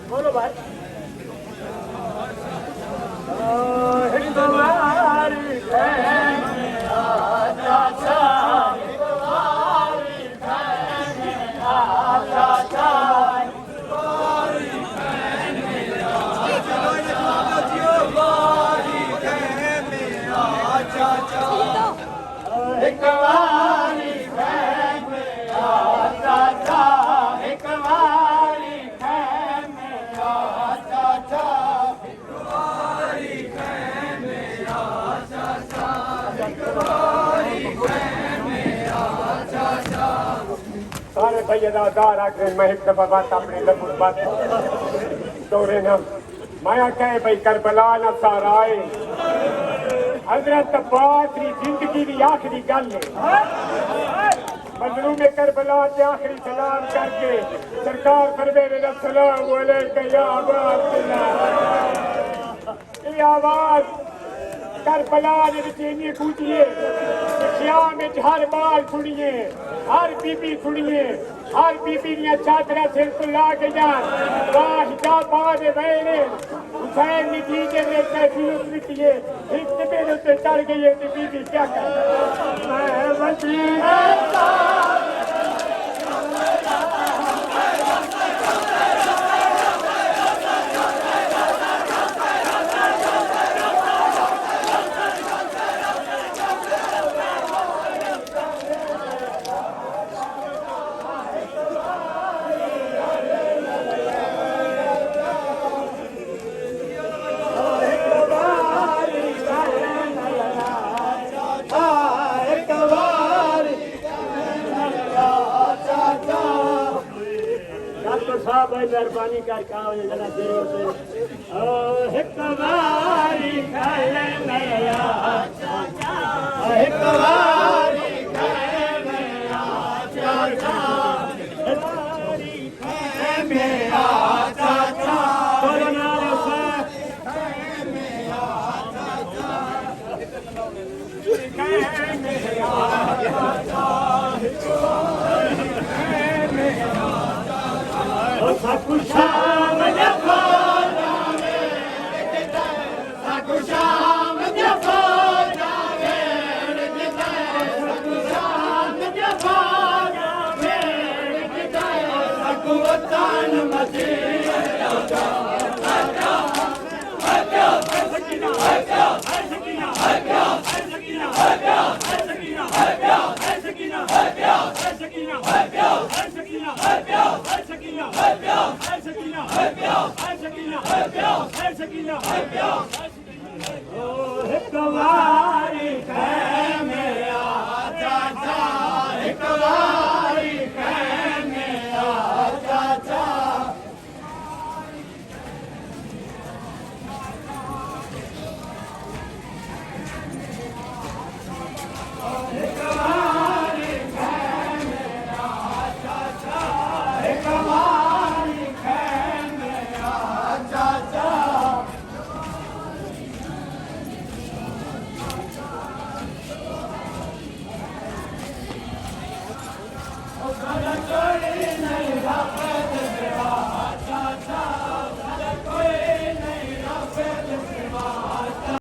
बोलो भाई। सारे सैयदादार आखिर महक दफा बात अपने लबुल बात दौरे न माया कहे भाई करबला न साराए हजरत अब्बास की जिंदगी की आखिरी गल है मजलूम में करबला के आखिरी सलाम करके सरकार फरमाए अस्सलाम अलैका या अबा अब्दुल्लाह। ये आवाज करबला ने इन्नी गूंजिए श्याम में हर बाल सुनिए हर बीबी सुनिए हर बीबी दियां चादरां सिर तो ला के जान वाह हिजाबाद वेले हुसैन नतीजे में कैसी उतरिए एक मेरे पे चढ़ गई है बीबी क्या कर मैं वसीला मेहरबानी करके आओ जरा देर से एक बारी खाए मेरा चाचा एक बारी खाए मेरा चाचा एक बारी खाए मेरा चाचा बोलो ना खाए मेरा चाचा खाए मेरा चाचा Sakusham Jafara Sakusham Jafara Sakusham Jafara Sakuwatan Masih Sakina,